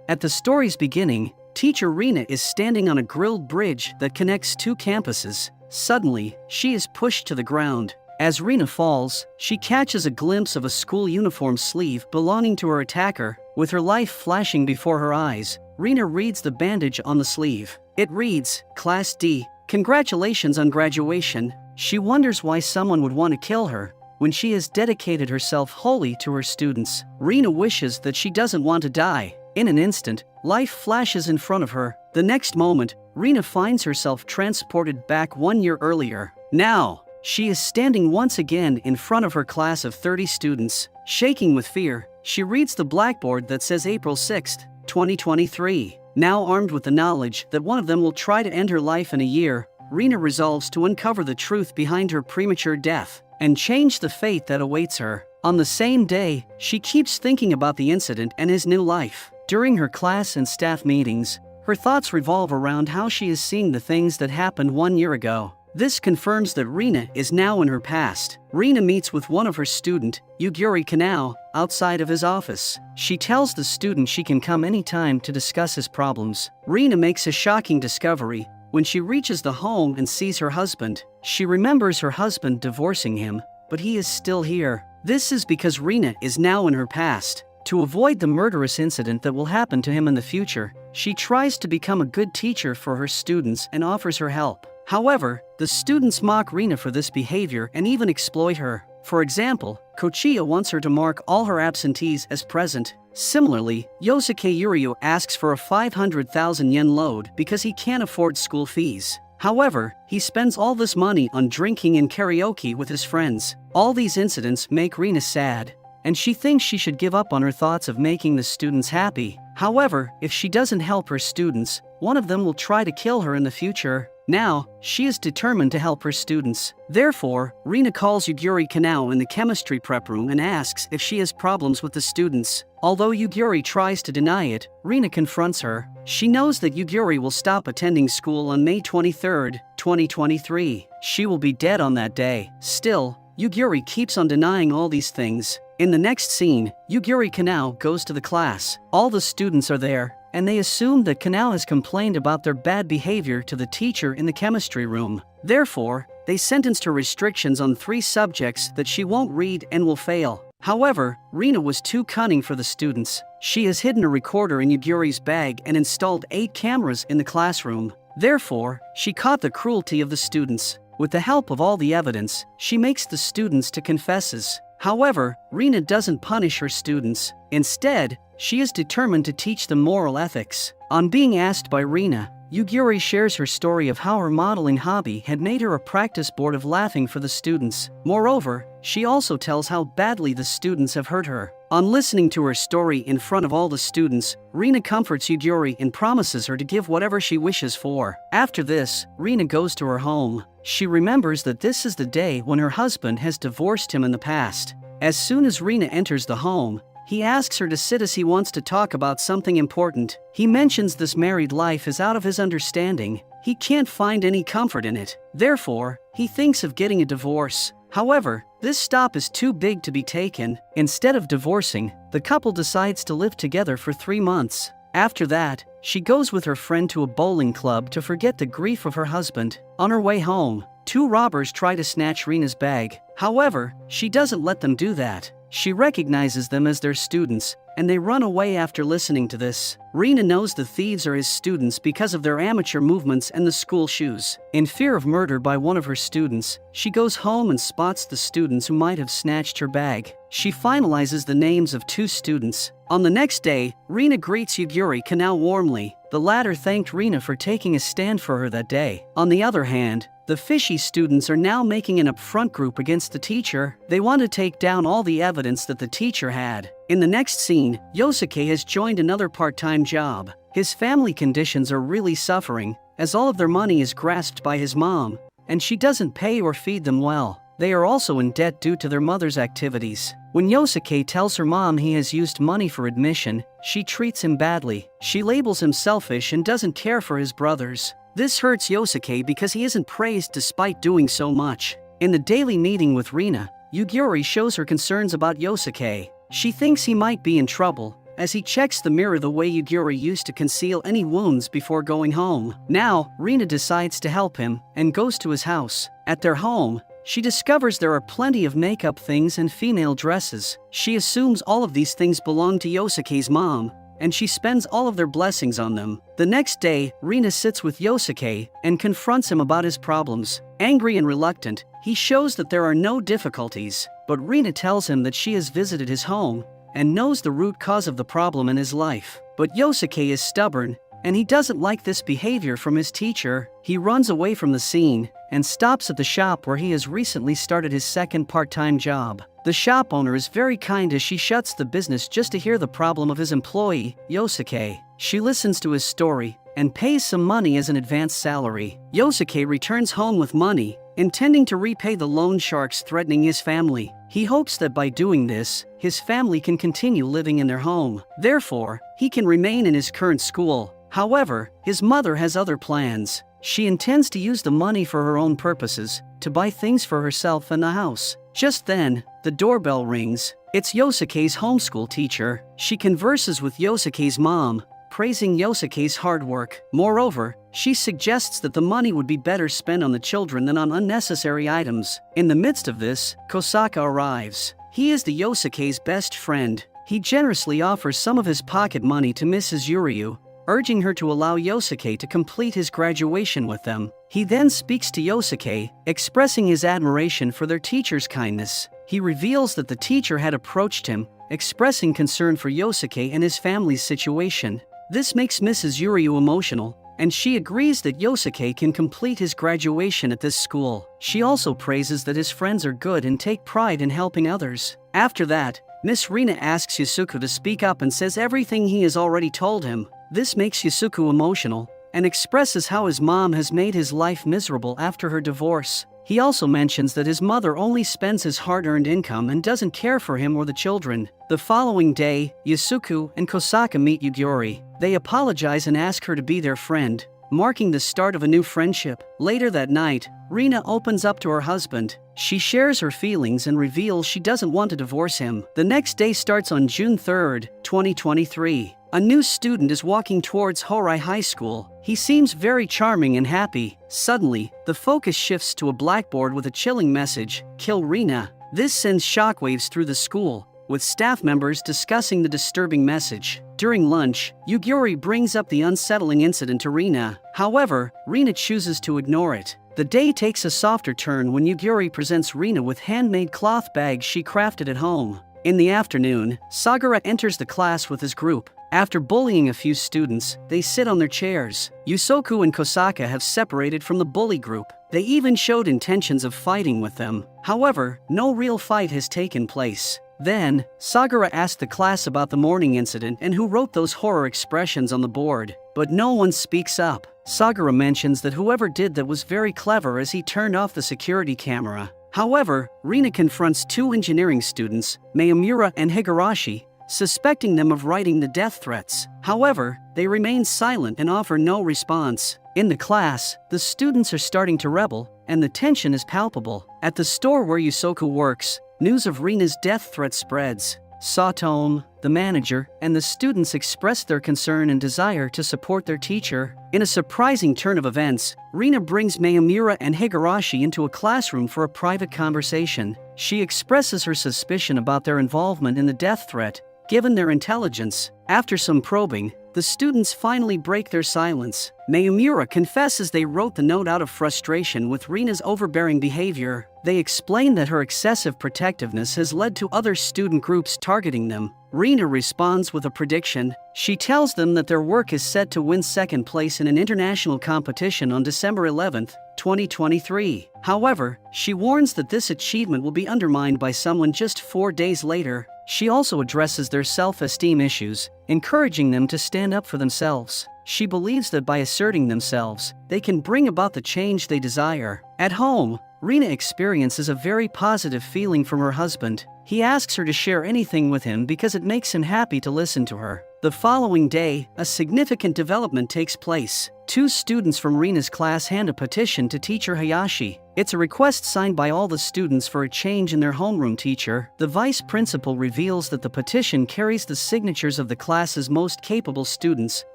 At the story's beginning, teacher Rina is standing on a grilled bridge that connects two campuses. Suddenly, she is pushed to the ground. As Rina falls, she catches a glimpse of a school uniform sleeve belonging to her attacker. With her life flashing before her eyes, Rina reads the bandage on the sleeve. It reads, Class D, congratulations on graduation. She wonders why someone would want to kill her when she has dedicated herself wholly to her students. Rina wishes that she doesn't want to die. In an instant, life flashes in front of her. The next moment, Rina finds herself transported back 1 year earlier. Now, she is standing once again in front of her class of 30 students. Shaking with fear, she reads the blackboard that says April 6, 2023. Now armed with the knowledge that one of them will try to end her life in a year, Rina resolves to uncover the truth behind her premature death and change the fate that awaits her. On the same day, she keeps thinking about the incident and his new life. During her class and staff meetings, her thoughts revolve around how she is seeing the things that happened 1 year ago. This confirms that Rina is now in her past. Rina meets with one of her student, Yuguri Kanao, outside of his office. She tells the student she can come anytime to discuss his problems. Rina makes a shocking discovery when she reaches the home and sees her husband. She remembers her husband divorcing him, but he is still here. This is because Rina is now in her past. To avoid the murderous incident that will happen to him in the future, she tries to become a good teacher for her students and offers her help. However, the students mock Rina for this behavior and even exploit her. For example, Kochiya wants her to mark all her absentees as present. Similarly, Yosuke Uryu asks for a 500,000 yen load because he can't afford school fees. However, he spends all this money on drinking and karaoke with his friends. All these incidents make Rina sad, and she thinks she should give up on her thoughts of making the students happy. However, if she doesn't help her students, one of them will try to kill her in the future. Now, she is determined to help her students. Therefore, Rina calls Yuguri Kanao in the chemistry prep room and asks if she has problems with the students. Although Yuguri tries to deny it, Rina confronts her. She knows that Yuguri will stop attending school on May 23, 2023. She will be dead on that day. Still, Yuguri keeps on denying all these things. In the next scene, Yuguri Kanao goes to the class. All the students are there, and they assume that Kanao has complained about their bad behavior to the teacher in the chemistry room. Therefore, they sentenced her restrictions on 3 subjects that she won't read and will fail. However, Rina was too cunning for the students. She has hidden a recorder in Yuguri's bag and installed 8 cameras in the classroom. Therefore, she caught the cruelty of the students. With the help of all the evidence, she makes the students to confesses. However, Rina doesn't punish her students. Instead, she is determined to teach them moral ethics. On being asked by Rina, Yuguri shares her story of how her modeling hobby had made her a practice board of laughing for the students. Moreover, she also tells how badly the students have hurt her. On listening to her story in front of all the students, Rina comforts Yuguri and promises her to give whatever she wishes for. After this, Rina goes to her home. She remembers that this is the day when her husband has divorced him in the past. As soon as Rina enters the home, he asks her to sit as he wants to talk about something important. He mentions this married life is out of his understanding. He can't find any comfort in it. Therefore, he thinks of getting a divorce. However, this step is too big to be taken. Instead of divorcing, the couple decides to live together for 3 months. After that, she goes with her friend to a bowling club to forget the grief of her husband. On her way home, 2 robbers try to snatch Rina's bag. However, she doesn't let them do that. She recognizes them as their students, and they run away after listening to this. Rina knows the thieves are his students because of their amateur movements and the school shoes. In fear of murder by one of her students, she goes home and spots the students who might have snatched her bag. She finalizes the names of 2 students. On the next day, Rina greets Yuguri Kanao warmly. The latter thanked Rina for taking a stand for her that day. On the other hand, the fishy students are now making an upfront group against the teacher. They want to take down all the evidence that the teacher had. In the next scene, Yosuke has joined another part-time job. His family conditions are really suffering, as all of their money is grasped by his mom, and she doesn't pay or feed them well. They are also in debt due to their mother's activities. When Yosuke tells her mom he has used money for admission, she treats him badly. She labels him selfish and doesn't care for his brothers. This hurts Yosuke because he isn't praised despite doing so much. In the daily meeting with Rina, Yuguri shows her concerns about Yosuke. She thinks he might be in trouble, as he checks the mirror the way Yugiri used to conceal any wounds before going home. Now, Rina decides to help him and goes to his house. At their home, she discovers there are plenty of makeup things and female dresses. She assumes all of these things belong to Yosuke's mom, and she spends all of their blessings on them. The next day, Rina sits with Yosuke and confronts him about his problems. Angry and reluctant, he shows that there are no difficulties, but Rina tells him that she has visited his home and knows the root cause of the problem in his life. But Yosuke is stubborn, and he doesn't like this behavior from his teacher. He runs away from the scene and stops at the shop where he has recently started his second part-time job. The shop owner is very kind as she shuts the business just to hear the problem of his employee, Yosuke. She listens to his story and pays some money as an advance salary. Yosuke returns home with money, intending to repay the loan sharks threatening his family. He hopes that by doing this, his family can continue living in their home. Therefore, he can remain in his current school. However, his mother has other plans. She intends to use the money for her own purposes, to buy things for herself and the house. Just then, the doorbell rings. It's Yosuke's homeschool teacher. She converses with Yosuke's mom, praising Yosuke's hard work. Moreover, she suggests that the money would be better spent on the children than on unnecessary items. In the midst of this, Kosaka arrives. He is the Yosuke's best friend. He generously offers some of his pocket money to Mrs. Yuryu, urging her to allow Yosuke to complete his graduation with them. He then speaks to Yosuke, expressing his admiration for their teacher's kindness. He reveals that the teacher had approached him, expressing concern for Yosuke and his family's situation. This makes Mrs. Yuryu emotional, and she agrees that Yosuke can complete his graduation at this school. She also praises that his friends are good and take pride in helping others. After that, Miss Rina asks Yusuke to speak up and says everything he has already told him. This makes Yusuke emotional and expresses how his mom has made his life miserable after her divorce. He also mentions that his mother only spends his hard-earned income and doesn't care for him or the children. The following day, Yusuke and Kosaka meet Yugiri. They apologize and ask her to be their friend, marking the start of a new friendship. Later that night, Rina opens up to her husband. She shares her feelings and reveals she doesn't want to divorce him. The next day starts on June 3rd, 2023. A new student is walking towards Horai High School. He seems very charming and happy. Suddenly, the focus shifts to a blackboard with a chilling message, "Kill Rina." This sends shockwaves through the school, with staff members discussing the disturbing message. During lunch, Yugiri brings up the unsettling incident to Rina. However, Rina chooses to ignore it. The day takes a softer turn when Yugiri presents Rina with handmade cloth bags she crafted at home. In the afternoon, Sagara enters the class with his group. After bullying a few students, they sit on their chairs. Yusuke and Kosaka have separated from the bully group. They even showed intentions of fighting with them. However, no real fight has taken place. Then, Sagara asked the class about the morning incident and who wrote those horror expressions on the board. But no one speaks up. Sagara mentions that whoever did that was very clever as he turned off the security camera. However, Rina confronts two engineering students, Mayamura and Higurashi, suspecting them of writing the death threats. However, they remain silent and offer no response. In the class, the students are starting to rebel, and the tension is palpable. At the store where Yusuke works, news of Rina's death threat spreads. Satome, the manager, and the students express their concern and desire to support their teacher. In a surprising turn of events, Rina brings Mayamura and Higurashi into a classroom for a private conversation. She expresses her suspicion about their involvement in the death threat, given their intelligence. After some probing, the students finally break their silence. Mayamura confesses they wrote the note out of frustration with Rina's overbearing behavior. They explain that her excessive protectiveness has led to other student groups targeting them. Rina responds with a prediction. She tells them that their work is set to win second place in an international competition on December 11, 2023. However, she warns that this achievement will be undermined by someone just 4 days later. She also addresses their self-esteem issues, encouraging them to stand up for themselves. She believes that by asserting themselves, they can bring about the change they desire. At home, Rina experiences a very positive feeling from her husband. He asks her to share anything with him because it makes him happy to listen to her. The following day, a significant development takes place. Two students from Rina's class hand a petition to teacher Hayashi. It's a request signed by all the students for a change in their homeroom teacher. The vice principal reveals that the petition carries the signatures of the class's most capable students,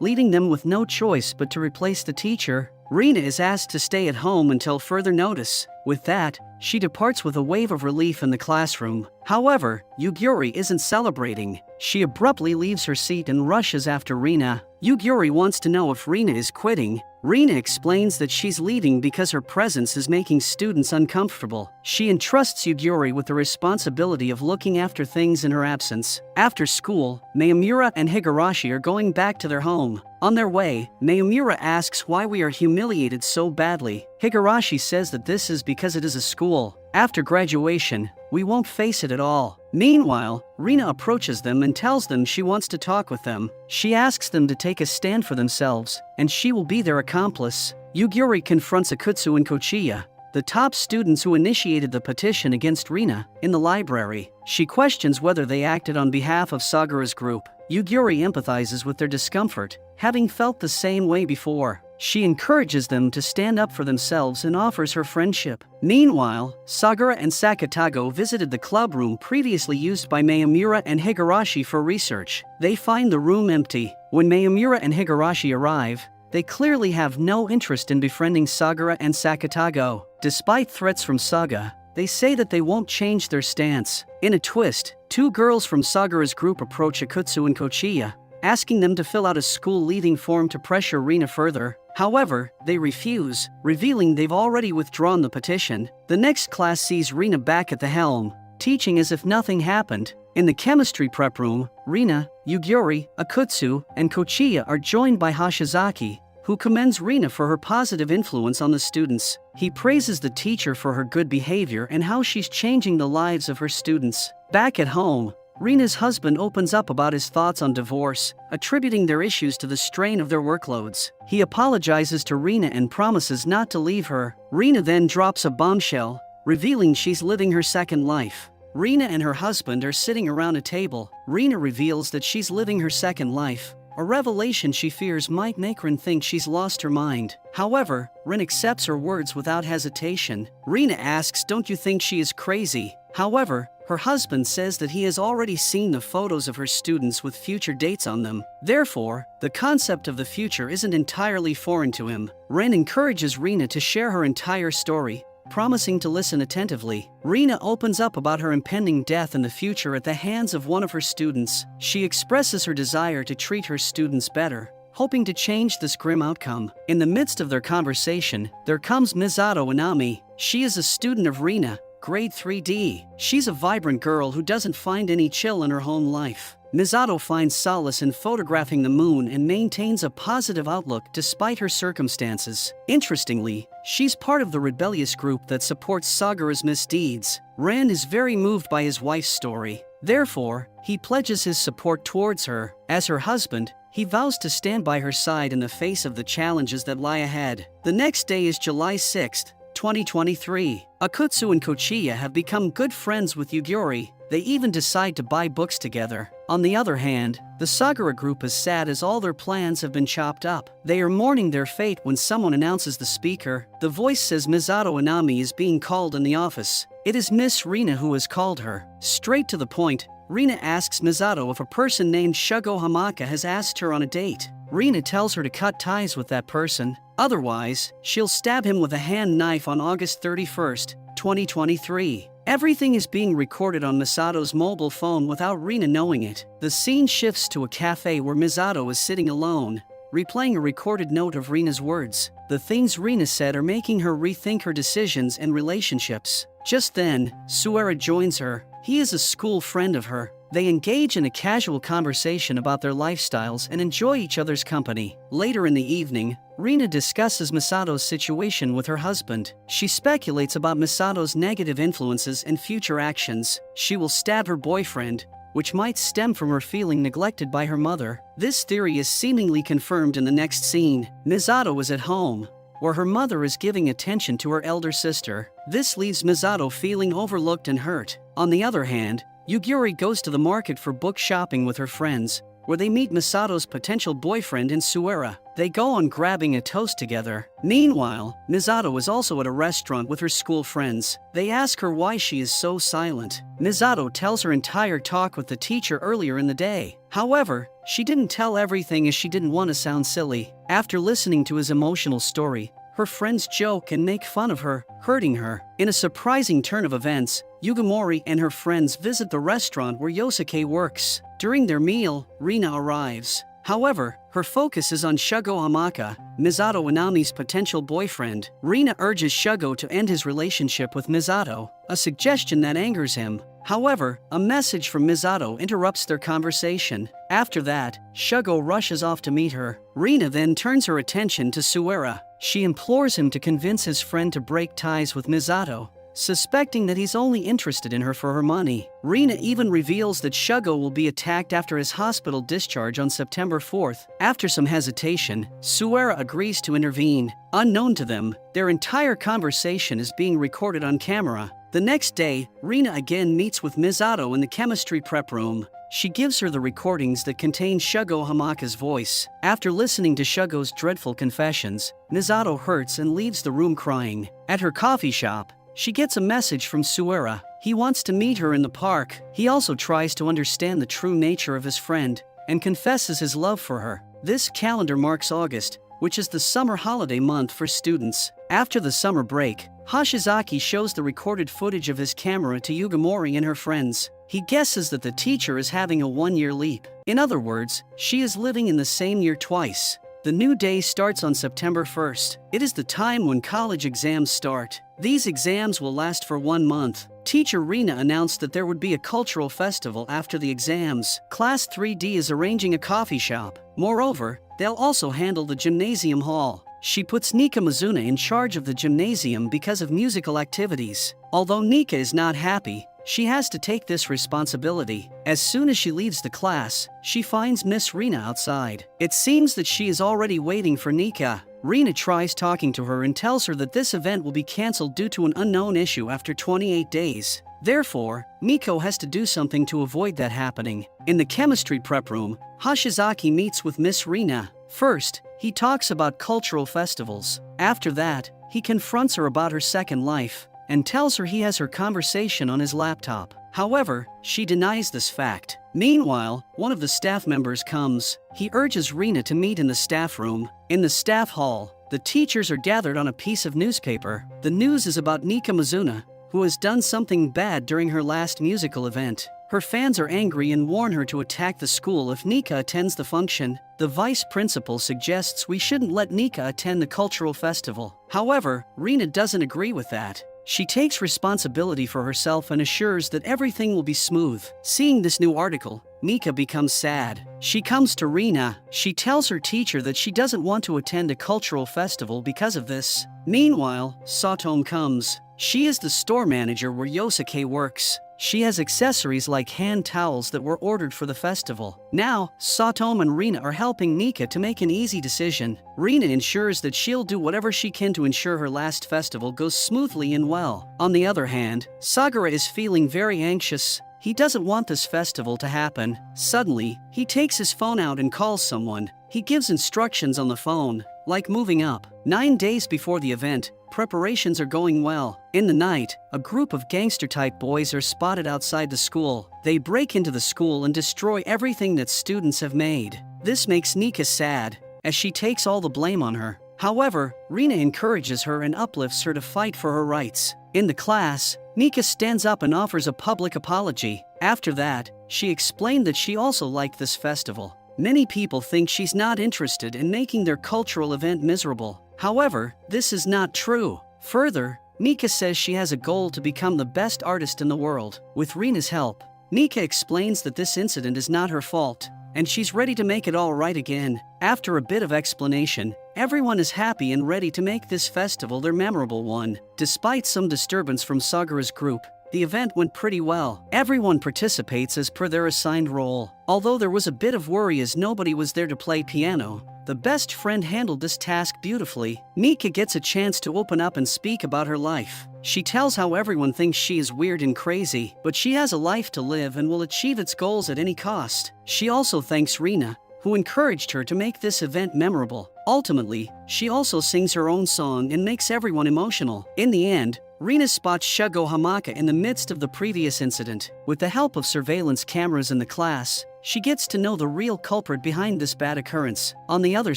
leaving them with no choice but to replace the teacher. Rina is asked to stay at home until further notice. With that, she departs with a wave of relief in the classroom. However, Yugiri isn't celebrating. She abruptly leaves her seat and rushes after Rina. Yugiri wants to know if Rina is quitting. Rina explains that she's leaving because her presence is making students uncomfortable. She entrusts Yugiri with the responsibility of looking after things in her absence. After school, Mayamura and Higurashi are going back to their home. On their way, Mayamura asks why we are humiliated so badly. Higurashi says that this is because it is a school. After graduation, we won't face it at all. Meanwhile, Rina approaches them and tells them she wants to talk with them. She asks them to take a stand for themselves, and she will be their accomplice. Yugiri confronts Akutsu and Kochiya, the top students who initiated the petition against Rina, in the library. She questions whether they acted on behalf of Sagura's group. Yugiri empathizes with their discomfort, having felt the same way before. She encourages them to stand up for themselves and offers her friendship. Meanwhile, Sagura and Sakatago visited the club room previously used by Mayamura and Higurashi for research. They find the room empty. When Mayamura and Higurashi arrive, they clearly have no interest in befriending Sagura and Sakatago. Despite threats from Saga, they say that they won't change their stance. In a twist, two girls from Sagura's group approach Akutsu and Kochiya, asking them to fill out a school-leaving form to pressure Rina further. However, they refuse, revealing they've already withdrawn the petition. The next class sees Rina back at the helm, teaching as if nothing happened. In the chemistry prep room, Rina, Yugiri, Akutsu, and Kochiya are joined by Hashizaki, who commends Rina for her positive influence on the students. He praises the teacher for her good behavior and how she's changing the lives of her students. Back at home, Rina's husband opens up about his thoughts on divorce, attributing their issues to the strain of their workloads. He apologizes to Rina and promises not to leave her. Rina then drops a bombshell, revealing she's living her second life. Rina and her husband are sitting around a table. Rina reveals that she's living her second life, a revelation she fears might make Rin think she's lost her mind. However, Rin accepts her words without hesitation. Rina asks, "Don't you think she is crazy?" However, her husband says that he has already seen the photos of her students with future dates on them. Therefore, the concept of the future isn't entirely foreign to him. Ren encourages Rina to share her entire story, promising to listen attentively. Rina opens up about her impending death in the future at the hands of one of her students. She expresses her desire to treat her students better, hoping to change this grim outcome. In the midst of their conversation, there comes Misato Inami. She is a student of Rina, grade 3D. She's a vibrant girl who doesn't find any chill in her home life. Misato finds solace in photographing the moon and maintains a positive outlook despite her circumstances. Interestingly, she's part of the rebellious group that supports Sagura's misdeeds. Ran is very moved by his wife's story. Therefore, he pledges his support towards her. As her husband, he vows to stand by her side in the face of the challenges that lie ahead. The next day is July 6th, 2023. Akutsu and Kochiya have become good friends with Yugiri. They even decide to buy books together. On the other hand, the Sagura group is sad as all their plans have been chopped up. They are mourning their fate when someone announces the speaker. The voice says Misato Inami is being called in the office. It is Miss Rina who has called her. Straight to the point, Rina asks Misato if a person named Shugo Hamaka has asked her on a date. Rina tells her to cut ties with that person. Otherwise, she'll stab him with a hand knife on August 31st, 2023. Everything is being recorded on Misato's mobile phone without Rina knowing it. The scene shifts to a cafe where Misato is sitting alone, replaying a recorded note of Rina's words. The things Rina said are making her rethink her decisions and relationships. Just then, Suera joins her. He is a school friend of her. They engage in a casual conversation about their lifestyles and enjoy each other's company. Later in the evening, Rina discusses Misato's situation with her husband. She speculates about Misato's negative influences and future actions. She will stab her boyfriend, which might stem from her feeling neglected by her mother. This theory is seemingly confirmed in the next scene. Misato is at home, where her mother is giving attention to her elder sister. This leaves Misato feeling overlooked and hurt. On the other hand, Yugiri goes to the market for book shopping with her friends, where they meet Misato's potential boyfriend in Suera. They go on grabbing a toast together. Meanwhile, Misato is also at a restaurant with her school friends. They ask her why she is so silent. Misato tells her entire talk with the teacher earlier in the day. However, she didn't tell everything as she didn't want to sound silly. After listening to his emotional story, her friends joke and make fun of her, hurting her. In a surprising turn of events, Yugamori and her friends visit the restaurant where Yosuke works. During their meal, Rina arrives. However, her focus is on Shugo Hamaka, Misato Inami's potential boyfriend. Rina urges Shugo to end his relationship with Misato, a suggestion that angers him. However, a message from Misato interrupts their conversation. After that, Shugo rushes off to meet her. Rina then turns her attention to Suera. She implores him to convince his friend to break ties with Misato, suspecting that he's only interested in her for her money. Rina even reveals that Shugo will be attacked after his hospital discharge on September 4th. After some hesitation, Suera agrees to intervene. Unknown to them, their entire conversation is being recorded on camera. The next day, Rina again meets with Misato in the chemistry prep room. She gives her the recordings that contain Shugo Hamaka's voice. After listening to Shugo's dreadful confessions, Misato hurts and leaves the room crying. At her coffee shop, she gets a message from Suera. He wants to meet her in the park. He also tries to understand the true nature of his friend and confesses his love for her. This calendar marks August, which is the summer holiday month for students. After the summer break, Hashizaki shows the recorded footage of his camera to Yugamori and her friends. He guesses that the teacher is having a one-year leap. In other words, she is living in the same year twice. The new day starts on September 1st. It is the time when college exams start. These exams will last for 1 month. Teacher Rina announced that there would be a cultural festival after the exams. Class 3D is arranging a coffee shop. Moreover, they'll also handle the gymnasium hall. She puts Nika Mizuna in charge of the gymnasium because of musical activities. Although Nika is not happy, she has to take this responsibility. As soon as she leaves the class, she finds Miss Rina outside. It seems that she is already waiting for Nika. Rina tries talking to her and tells her that this event will be cancelled due to an unknown issue after 28 days. Therefore, Miko has to do something to avoid that happening. In the chemistry prep room, Hashizaki meets with Miss Rina. First, he talks about cultural festivals. After that, he confronts her about her second life and tells her he has her conversation on his laptop. However, she denies this fact. Meanwhile, one of the staff members comes. He urges Rina to meet in the staff room. In the staff hall, the teachers are gathered on a piece of newspaper. The news is about Nika Mizuna, who has done something bad during her last musical event. Her fans are angry and warn her to attack the school if Nika attends the function. The vice principal suggests we shouldn't let Nika attend the cultural festival. However, Rina doesn't agree with that. She takes responsibility for herself and assures that everything will be smooth. Seeing this new article, Nika becomes sad. She comes to Rina. She tells her teacher that she doesn't want to attend a cultural festival because of this. Meanwhile, Satome comes. She is the store manager where Yosuke works. She has accessories like hand towels that were ordered for the festival. Now, Satome and Rina are helping Nika to make an easy decision. Rina ensures that she'll do whatever she can to ensure her last festival goes smoothly and well. On the other hand, Sagara is feeling very anxious. He doesn't want this festival to happen. Suddenly, he takes his phone out and calls someone. He gives instructions on the phone, like moving up. 9 days before the event, preparations are going well. In the night, a group of gangster-type boys are spotted outside the school. They break into the school and destroy everything that students have made. This makes Nika sad, as she takes all the blame on her. However, Rina encourages her and uplifts her to fight for her rights. In the class, Nika stands up and offers a public apology. After that, she explained that she also liked this festival. Many people think she's not interested in making their cultural event miserable. However, this is not true. Further, Nika says she has a goal to become the best artist in the world. With Rina's help, Nika explains that this incident is not her fault, and she's ready to make it all right again. After a bit of explanation, everyone is happy and ready to make this festival their memorable one. Despite some disturbance from Sagara's group, the event went pretty well. Everyone participates as per their assigned role. Although there was a bit of worry as nobody was there to play piano, the best friend handled this task beautifully. Mika gets a chance to open up and speak about her life. She tells how everyone thinks she is weird and crazy, but she has a life to live and will achieve its goals at any cost. She also thanks Rina, who encouraged her to make this event memorable. Ultimately, she also sings her own song and makes everyone emotional. In the end, Rina spots Shugo Hamaka in the midst of the previous incident. With the help of surveillance cameras in the class, she gets to know the real culprit behind this bad occurrence. On the other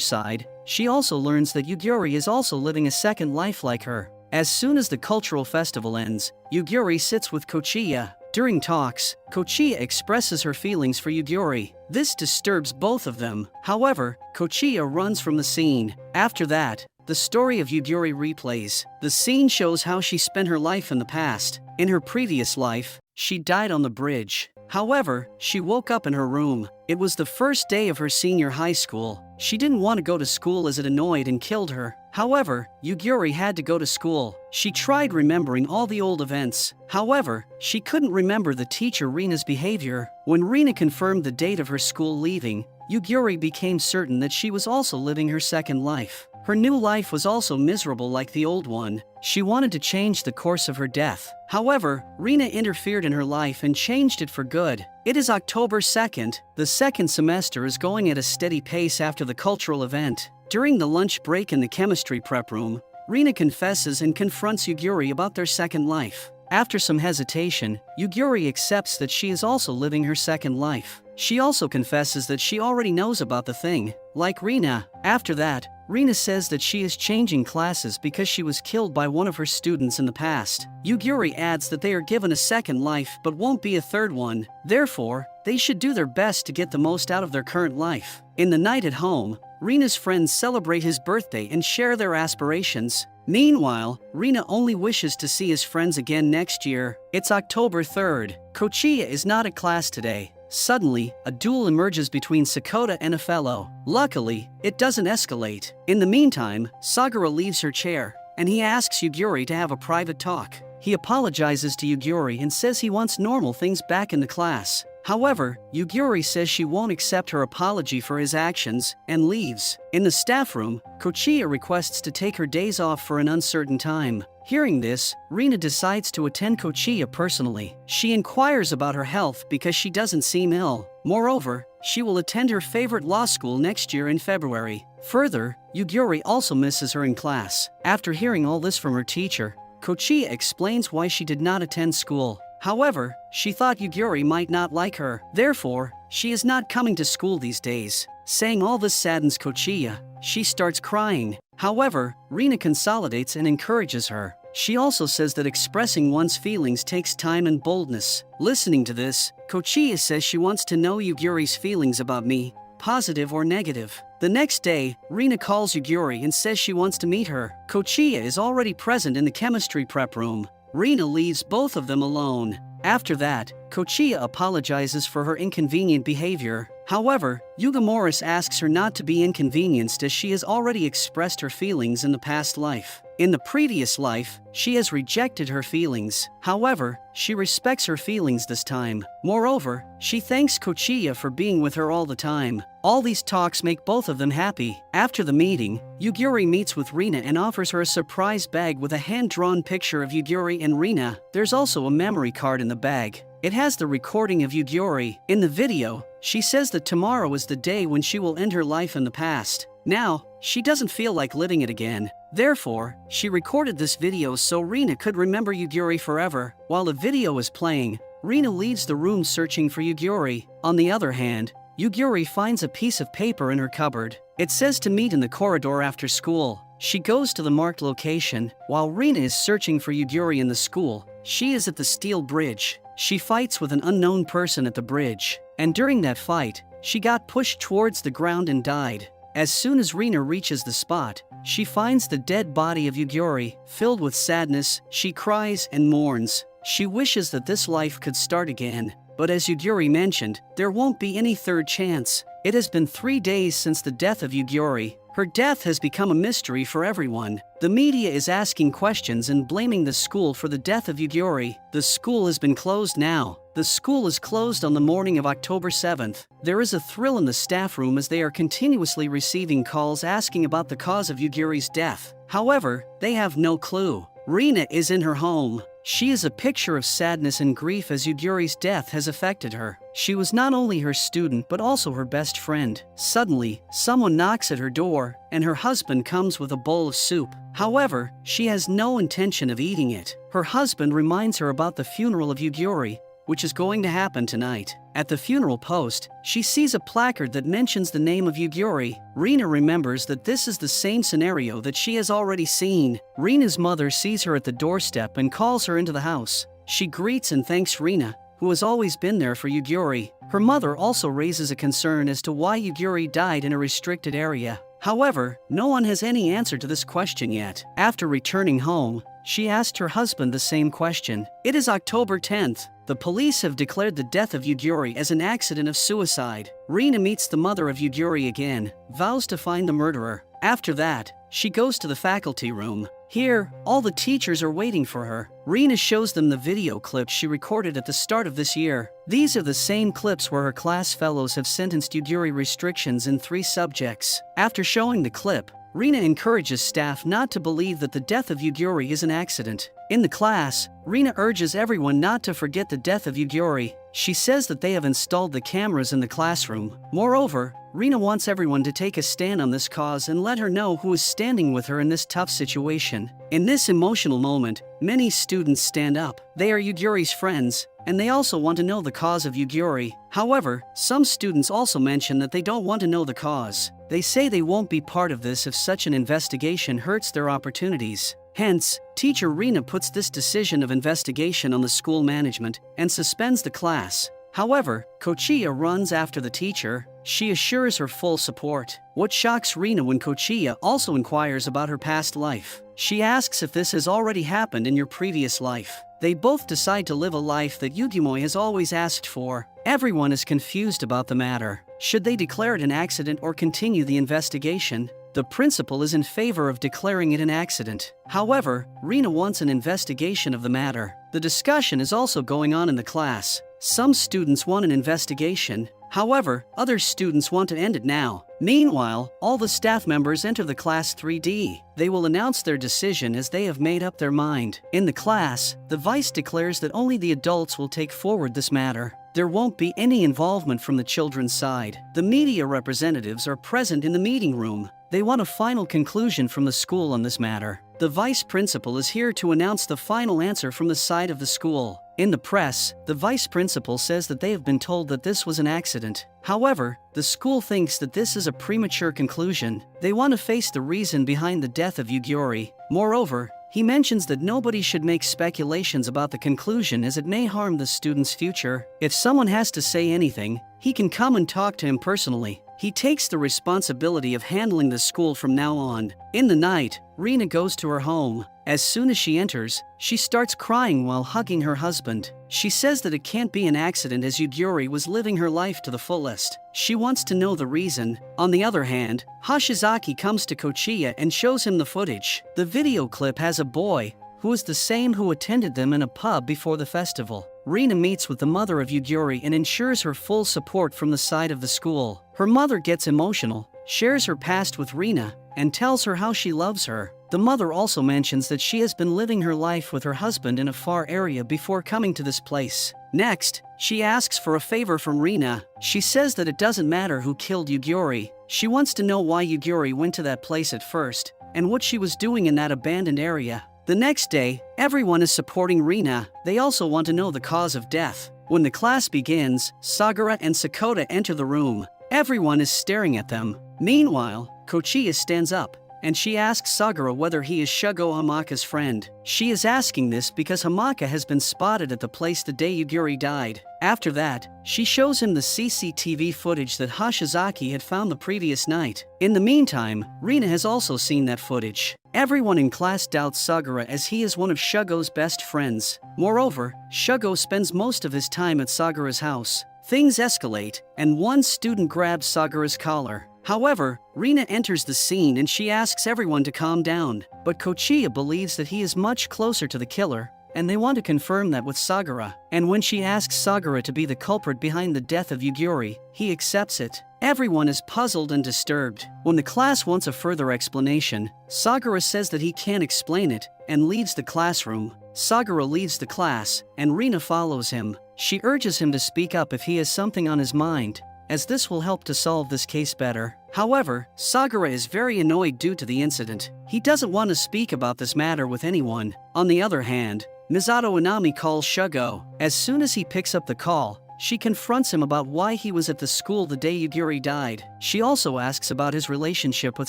side, she also learns that Yugiri is also living a second life like her. As soon as the cultural festival ends, Yugiri sits with Kochiya. During talks, Kochiya expresses her feelings for Yugiri. This disturbs both of them. However, Kochiya runs from the scene. After that, the story of Yugiri replays. The scene shows how she spent her life in the past. In her previous life, she died on the bridge. However, she woke up in her room. It was the first day of her senior high school. She didn't want to go to school as it annoyed and killed her. However, Yugiri had to go to school. She tried remembering all the old events. However, she couldn't remember the teacher Rina's behavior. When Rina confirmed the date of her school leaving, Yugiri became certain that she was also living her second life. Her new life was also miserable like the old one. She wanted to change the course of her death. However, Rina interfered in her life and changed it for good. It is October 2nd. The second semester is going at a steady pace after the cultural event. During the lunch break in the chemistry prep room, Rina confesses and confronts Yugiri about their second life. After some hesitation, Yugiri accepts that she is also living her second life. She also confesses that she already knows about the thing, like Rina. After that, Rina says that she is changing classes because she was killed by one of her students in the past. Yugiri adds that they are given a second life but won't be a third one. Therefore, they should do their best to get the most out of their current life. In the night at home, Rina's friends celebrate his birthday and share their aspirations. Meanwhile, Rina only wishes to see his friends again next year. It's October 3rd. Kochiya is not at class today. Suddenly, a duel emerges between Sakota and a fellow. Luckily, it doesn't escalate. In the meantime, Sagura leaves her chair, and he asks Yugiri to have a private talk. He apologizes to Yugiri and says he wants normal things back in the class. However, Yugiri says she won't accept her apology for his actions and leaves. In the staff room, Kochiya requests to take her days off for an uncertain time. Hearing this, Rina decides to attend Kochiya personally. She inquires about her health because she doesn't seem ill. Moreover, she will attend her favorite law school next year in February. Further, Yugiri also misses her in class. After hearing all this from her teacher, Kochiya explains why she did not attend school. However, she thought Yugiri might not like her. Therefore, she is not coming to school these days. Saying all this saddens Kochiya. She starts crying. However, Rina consolidates and encourages her. She also says that expressing one's feelings takes time and boldness. Listening to this, Kochiya says she wants to know Yugiri's feelings about me, positive or negative. The next day, Rina calls Yugiri and says she wants to meet her. Kochiya is already present in the chemistry prep room. Rina leaves both of them alone. After that, Kochiya apologizes for her inconvenient behavior. However, Yuga Morris asks her not to be inconvenienced as she has already expressed her feelings in the past life. In the previous life, she has rejected her feelings. However, she respects her feelings this time. Moreover, she thanks Kochiya for being with her all the time. All these talks make both of them happy. After the meeting, Yugiri meets with Rina and offers her a surprise bag with a hand-drawn picture of Yugiri and Rina. There's also a memory card in the bag. It has the recording of Yugiri. In the video, she says that tomorrow is the day when she will end her life in the past. Now, she doesn't feel like living it again. Therefore, she recorded this video so Rina could remember Yugiri forever. While the video is playing, Rina leaves the room searching for Yugiri. On the other hand, Yugiri finds a piece of paper in her cupboard. It says to meet in the corridor after school. She goes to the marked location. While Rina is searching for Yugiri in the school, she is at the steel bridge. She fights with an unknown person at the bridge, and during that fight, she got pushed towards the ground and died. As soon as Rina reaches the spot, she finds the dead body of Yugiri. Filled with sadness, she cries and mourns. She wishes that this life could start again. But as Yugiri mentioned, there won't be any third chance. It has been 3 days since the death of Yugiri. Her death has become a mystery for everyone. The media is asking questions and blaming the school for the death of Yugiri. The school has been closed now. The school is closed on the morning of October 7th. There is a thrill in the staff room as they are continuously receiving calls asking about the cause of Yugiri's death. However, they have no clue. Rina is in her home. She is a picture of sadness and grief as Yugiri's death has affected her. She was not only her student but also her best friend. Suddenly, someone knocks at her door, and her husband comes with a bowl of soup. However, she has no intention of eating it. Her husband reminds her about the funeral of Yugiri, which is going to happen tonight. At the funeral post, she sees a placard that mentions the name of Yugiri. Rina remembers that this is the same scenario that she has already seen. Rina's mother sees her at the doorstep and calls her into the house. She greets and thanks Rina, who has always been there for Yugiri. Her mother also raises a concern as to why Yugiri died in a restricted area. However, no one has any answer to this question yet. After returning home, she asked her husband the same question. It is October 10th. The police have declared the death of Yugiri as an accident of suicide. Rina meets the mother of Yugiri again, vows to find the murderer. After that, she goes to the faculty room. Here, all the teachers are waiting for her. Rina shows them the video clips she recorded at the start of this year. These are the same clips where her class fellows have sentenced Yugiri restrictions in 3 subjects. After showing the clip, Rina encourages staff not to believe that the death of Yugiri is an accident. In the class, Rina urges everyone not to forget the death of Yugiri. She says that they have installed the cameras in the classroom. Moreover, Rina wants everyone to take a stand on this cause and let her know who is standing with her in this tough situation. In this emotional moment, many students stand up. They are Yugiri's friends, and they also want to know the cause of Yugiri. However, some students also mention that they don't want to know the cause. They say they won't be part of this if such an investigation hurts their opportunities. Hence, teacher Rina puts this decision of investigation on the school management and suspends the class. However, Kochiya runs after the teacher. She assures her full support. What shocks Rina when Kochiya also inquires about her past life. She asks if this has already happened in your previous life. They both decide to live a life that Yugimoy has always asked for. Everyone is confused about the matter. Should they declare it an accident or continue the investigation? The principal is in favor of declaring it an accident. However, Rina wants an investigation of the matter. The discussion is also going on in the class. Some students want an investigation. However, other students want to end it now. Meanwhile, all the staff members enter the class 3D. They will announce their decision as they have made up their mind. In the class, the vice declares that only the adults will take forward this matter. There won't be any involvement from the children's side. The media representatives are present in the meeting room. They want a final conclusion from the school on this matter. The vice principal is here to announce the final answer from the side of the school. In the press, the vice principal says that they have been told that this was an accident. However, the school thinks that this is a premature conclusion. They want to face the reason behind the death of Yugiri. Moreover, he mentions that nobody should make speculations about the conclusion as it may harm the student's future. If someone has to say anything, he can come and talk to him personally. He takes the responsibility of handling the school from now on. In the night, Rina goes to her home. As soon as she enters, she starts crying while hugging her husband. She says that it can't be an accident as Yugiri was living her life to the fullest. She wants to know the reason. On the other hand, Hashizaki comes to Kochiya and shows him the footage. The video clip has a boy, who is the same who attended them in a pub before the festival. Rina meets with the mother of Yugiri and ensures her full support from the side of the school. Her mother gets emotional, shares her past with Rina, and tells her how she loves her. The mother also mentions that she has been living her life with her husband in a far area before coming to this place. Next, she asks for a favor from Rina. She says that it doesn't matter who killed Yugiri. She wants to know why Yugiri went to that place at first, and what she was doing in that abandoned area. The next day, everyone is supporting Rina. They also want to know the cause of death. When the class begins, Sagara and Sakota enter the room. Everyone is staring at them. Meanwhile, Kochiya stands up, and she asks Sagara whether he is Shugo Hamaka's friend. She is asking this because Hamaka has been spotted at the place the day Yugiri died. After that, she shows him the CCTV footage that Hashizaki had found the previous night. In the meantime, Rina has also seen that footage. Everyone in class doubts Sagara as he is one of Shugo's best friends. Moreover, Shugo spends most of his time at Sagara's house. Things escalate, and one student grabs Sagara's collar. However, Rina enters the scene and she asks everyone to calm down, but Kochiya believes that he is much closer to the killer, and they want to confirm that with Sagara. And when she asks Sagara to be the culprit behind the death of Yugiri, he accepts it. Everyone is puzzled and disturbed. When the class wants a further explanation, Sagara says that he can't explain it, and leaves the classroom. Sagara leaves the class, and Rina follows him. She urges him to speak up if he has something on his mind, as this will help to solve this case better. However, Sagara is very annoyed due to the incident. He doesn't want to speak about this matter with anyone. On the other hand, Misato Inami calls Shugo. As soon as he picks up the call, she confronts him about why he was at the school the day Yugiri died. She also asks about his relationship with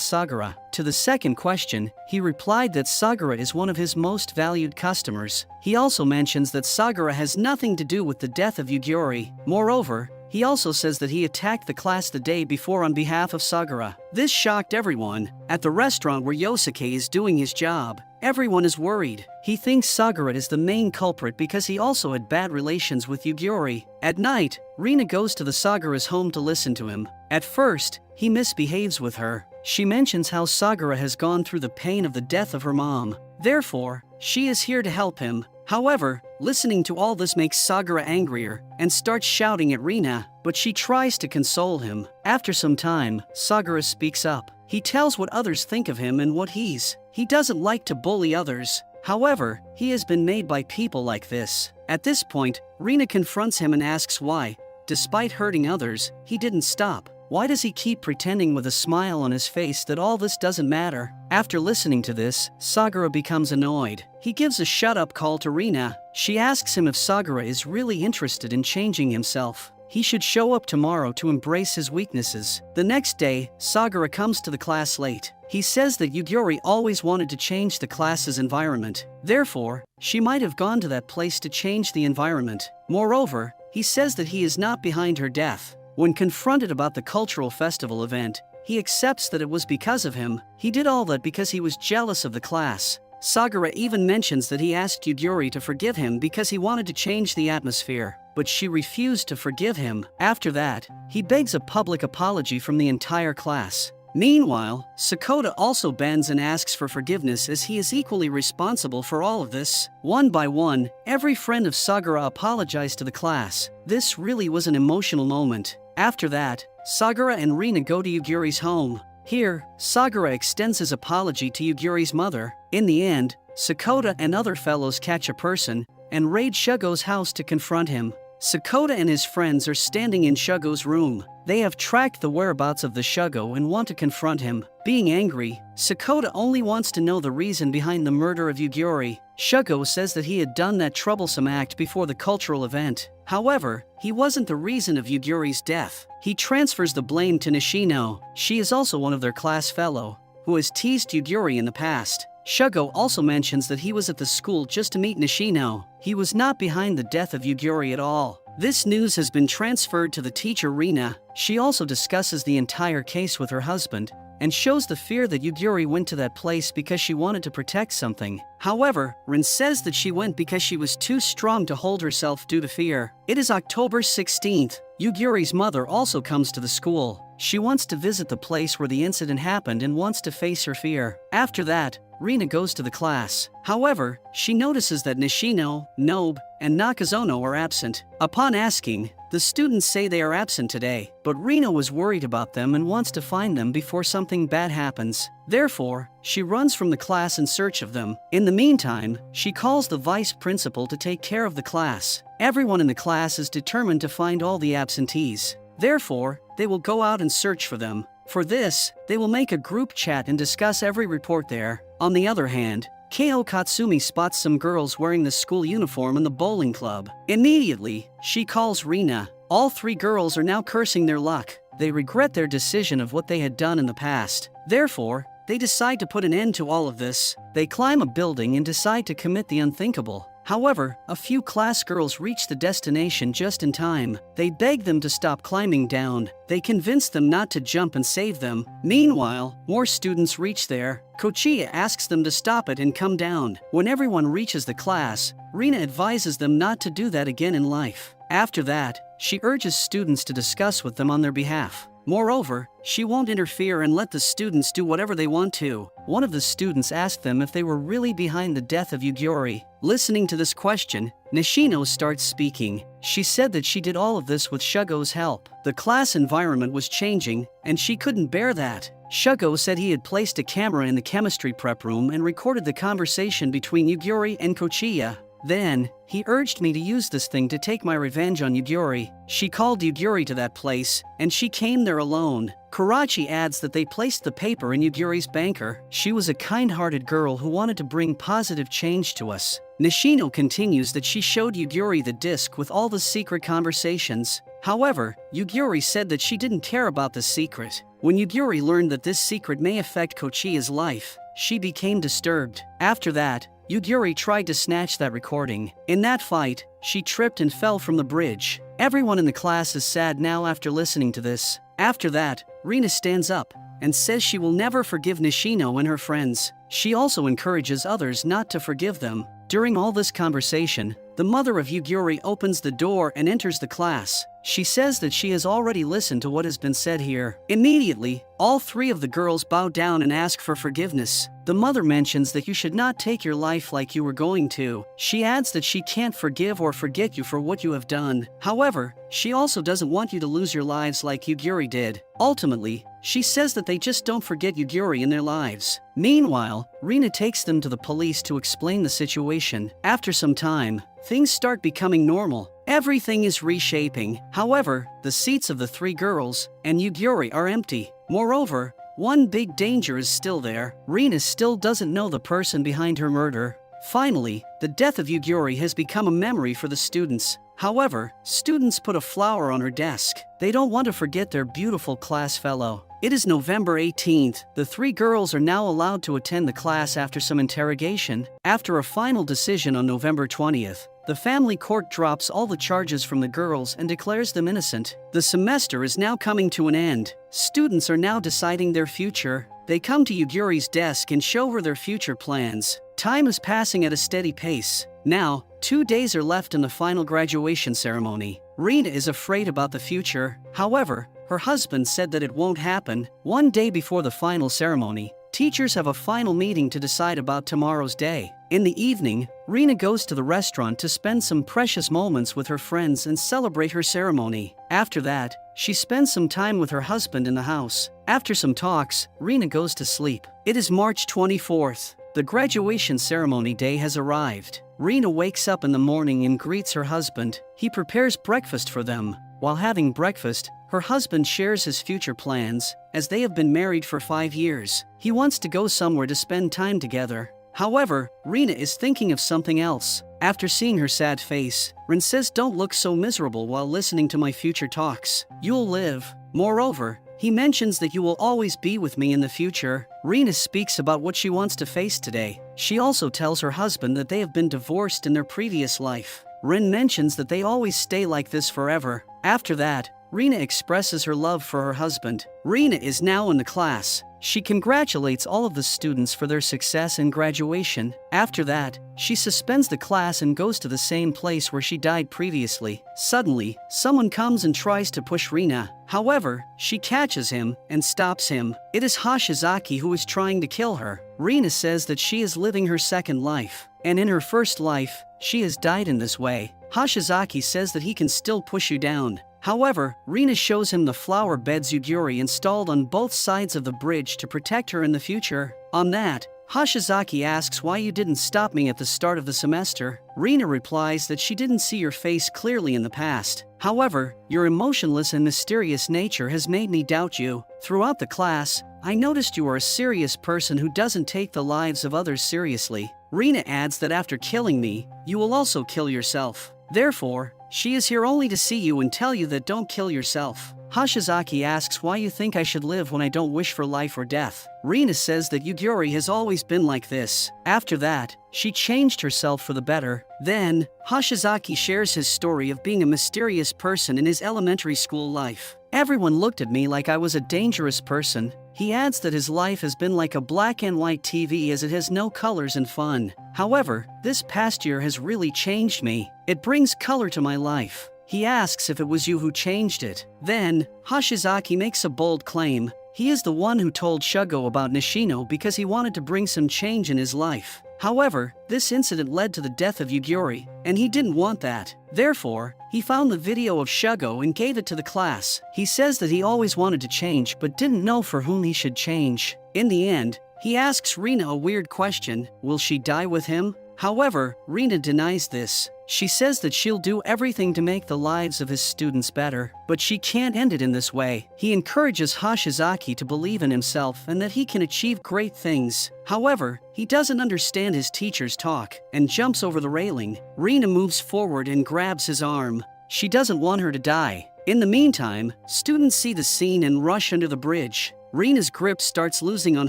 Sagara. To the second question, he replied that Sagara is one of his most valued customers. He also mentions that Sagara has nothing to do with the death of Yugiri. Moreover, he also says that he attacked the class the day before on behalf of Sagara. This shocked everyone. At the restaurant where Yosuke is doing his job, everyone is worried. He thinks Sagara is the main culprit because he also had bad relations with Yugiri. At night, Rina goes to the Sagara's home to listen to him. At first, he misbehaves with her. She mentions how Sagara has gone through the pain of the death of her mom. Therefore, she is here to help him. However, listening to all this makes Sagara angrier and starts shouting at Rina, but she tries to console him. After some time, Sagara speaks up. He tells what others think of him and what he doesn't like to bully others. However, he has been made by people like this. At this point, Rina confronts him and asks why, despite hurting others, he didn't stop. Why does he keep pretending with a smile on his face that all this doesn't matter? After listening to this, Sagara becomes annoyed. He gives a shut-up call to Rina. She asks him if Sagara is really interested in changing himself. He should show up tomorrow to embrace his weaknesses. The next day, Sagara comes to the class late. He says that Yugiri always wanted to change the class's environment. Therefore, she might have gone to that place to change the environment. Moreover, he says that he is not behind her death. When confronted about the cultural festival event, he accepts that it was because of him. He did all that because he was jealous of the class. Sagara even mentions that he asked Yugiri to forgive him because he wanted to change the atmosphere, but she refused to forgive him. After that, he begs a public apology from the entire class. Meanwhile, Sakota also bends and asks for forgiveness as he is equally responsible for all of this. One by one, every friend of Sagara apologized to the class. This really was an emotional moment. After that, Sagara and Rina go to Yugiri's home. Here, Sagara extends his apology to Yugiri's mother. In the end, Sakota and other fellows catch a person and raid Shugo's house to confront him. Sakota and his friends are standing in Shugo's room. They have tracked the whereabouts of the Shugo and want to confront him. Being angry, Sakota only wants to know the reason behind the murder of Yugiri. Shugo says that he had done that troublesome act before the cultural event. However, he wasn't the reason of Yugiri's death. He transfers the blame to Nishino. She is also one of their class fellow, who has teased Yugiri in the past. Shugo also mentions that he was at the school just to meet Nishino. He was not behind the death of Yugiri at all. This news has been transferred to the teacher Rina. She also discusses the entire case with her husband and shows the fear that Yugiri went to that place because she wanted to protect something. However, Rin says that she went because she was too strong to hold herself due to fear. It is October 16th. Yugiri's mother also comes to the school. She wants to visit the place where the incident happened and wants to face her fear. After that, Rina goes to the class. However, she notices that Nishino, Nobe, and Nakazono are absent. Upon asking, the students say they are absent today, but Rina was worried about them and wants to find them before something bad happens. Therefore, she runs from the class in search of them. In the meantime, she calls the vice principal to take care of the class. Everyone in the class is determined to find all the absentees. Therefore, they will go out and search for them. For this, they will make a group chat and discuss every report there. On the other hand, Keo Katsumi spots some girls wearing the school uniform in the bowling club. Immediately, she calls Rina. All three girls are now cursing their luck. They regret their decision of what they had done in the past. Therefore, they decide to put an end to all of this. They climb a building and decide to commit the unthinkable. However, a few class girls reach the destination just in time. They beg them to stop climbing down. They convince them not to jump and save them. Meanwhile, more students reach there. Kochiya asks them to stop it and come down. When everyone reaches the class, Rina advises them not to do that again in life. After that, she urges students to discuss with them on their behalf. Moreover, she won't interfere and let the students do whatever they want to. One of the students asked them if they were really behind the death of Yugiri. Listening to this question, Nishino starts speaking. She said that she did all of this with Shugo's help. The class environment was changing, and she couldn't bear that. Shugo said he had placed a camera in the chemistry prep room and recorded the conversation between Yugiri and Kochiya. Then, he urged me to use this thing to take my revenge on Yugiri. She called Yugiri to that place, and she came there alone. Karachi adds that they placed the paper in Yugiri's banker. She was a kind-hearted girl who wanted to bring positive change to us. Nishino continues that she showed Yugiri the disc with all the secret conversations. However, Yugiri said that she didn't care about the secret. When Yugiri learned that this secret may affect Kochiya's life, she became disturbed. After that, Yugiri tried to snatch that recording. In that fight, she tripped and fell from the bridge. Everyone in the class is sad now after listening to this. After that, Rina stands up and says she will never forgive Nishino and her friends. She also encourages others not to forgive them. During all this conversation, the mother of Yugiri opens the door and enters the class. She says that she has already listened to what has been said here. Immediately, all three of the girls bow down and ask for forgiveness. The mother mentions that you should not take your life like you were going to. She adds that she can't forgive or forget you for what you have done. However, she also doesn't want you to lose your lives like Yugiri did. Ultimately, she says that they just don't forget Yugiri in their lives. Meanwhile, Rina takes them to the police to explain the situation. After some time, things start becoming normal. Everything is reshaping. However, the seats of the three girls and Yugiri are empty. Moreover, one big danger is still there. Rina still doesn't know the person behind her murder. Finally, the death of Yugiri has become a memory for the students. However, students put a flower on her desk. They don't want to forget their beautiful class fellow. It is November 18th. The three girls are now allowed to attend the class after some interrogation. After a final decision on November 20th, the family court drops all the charges from the girls and declares them innocent. The semester is now coming to an end. Students are now deciding their future. They come to Yugiri's desk and show her their future plans. Time is passing at a steady pace. Now, 2 days are left in the final graduation ceremony. Rina is afraid about the future. However, her husband said that it won't happen. One day before the final ceremony, teachers have a final meeting to decide about tomorrow's day. In the evening, Rina goes to the restaurant to spend some precious moments with her friends and celebrate her ceremony. After that, she spends some time with her husband in the house. After some talks, Rina goes to sleep. It is March 24th. The graduation ceremony day has arrived. Rina wakes up in the morning and greets her husband. He prepares breakfast for them. While having breakfast, her husband shares his future plans, as they have been married for 5 years. He wants to go somewhere to spend time together. However, Rina is thinking of something else. After seeing her sad face, Rin says, "Don't look so miserable while listening to my future talks. You'll live." Moreover, he mentions that you will always be with me in the future. Rina speaks about what she wants to face today. She also tells her husband that they have been divorced in their previous life. Rin mentions that they always stay like this forever. After that, Rina expresses her love for her husband. Rina is now in the class. She congratulates all of the students for their success in graduation. After that, she suspends the class and goes to the same place where she died previously. Suddenly, someone comes and tries to push Rina. However, she catches him and stops him. It is Hashizaki who is trying to kill her. Rina says that she is living her second life, and in her first life, she has died in this way. Hashizaki says that he can still push you down. However, Rina shows him the flower beds Yugiri installed on both sides of the bridge to protect her in the future. On that, Hashizaki asks why you didn't stop me at the start of the semester. Rina replies that she didn't see your face clearly in the past. However, your emotionless and mysterious nature has made me doubt you. Throughout the class, I noticed you are a serious person who doesn't take the lives of others seriously. Rina adds that after killing me, you will also kill yourself. Therefore, she is here only to see you and tell you that don't kill yourself. Hashizaki asks why you think I should live when I don't wish for life or death. Rina says that Yugiri has always been like this. After that, she changed herself for the better. Then, Hashizaki shares his story of being a mysterious person in his elementary school life. Everyone looked at me like I was a dangerous person. He adds that his life has been like a black and white TV as it has no colors and fun. However, this past year has really changed me. It brings color to my life. He asks if it was you who changed it. Then, Hashizaki makes a bold claim. He is the one who told Shugo about Nishino because he wanted to bring some change in his life. However, this incident led to the death of Yuguri, and he didn't want that. Therefore, he found the video of Shugo and gave it to the class. He says that he always wanted to change but didn't know for whom he should change. In the end, he asks Rina a weird question: will she die with him? However, Rina denies this. She says that she'll do everything to make the lives of his students better, but she can't end it in this way. He encourages Hashizaki to believe in himself and that he can achieve great things. However, he doesn't understand his teacher's talk and jumps over the railing. Rina moves forward and grabs his arm. She doesn't want her to die. In the meantime, students see the scene and rush under the bridge. Rina's grip starts losing on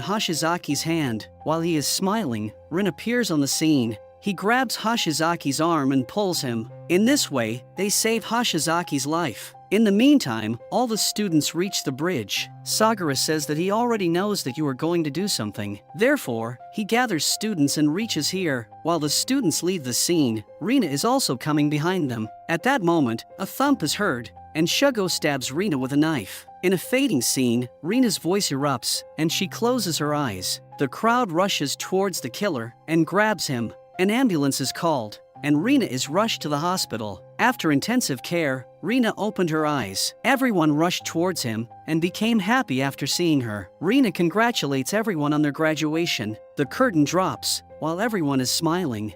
Hashizaki's hand. While he is smiling, Rin appears on the scene. He grabs Hashizaki's arm and pulls him. In this way, they save Hashizaki's life. In the meantime, all the students reach the bridge. Sagara says that he already knows that you are going to do something. Therefore, he gathers students and reaches here. While the students leave the scene, Rina is also coming behind them. At that moment, a thump is heard, and Shugo stabs Rina with a knife. In a fading scene, Rina's voice erupts, and she closes her eyes. The crowd rushes towards the killer and grabs him. An ambulance is called, and Rina is rushed to the hospital. After intensive care, Rina opened her eyes. Everyone rushed towards him and became happy after seeing her. Rina congratulates everyone on their graduation. The curtain drops, while everyone is smiling.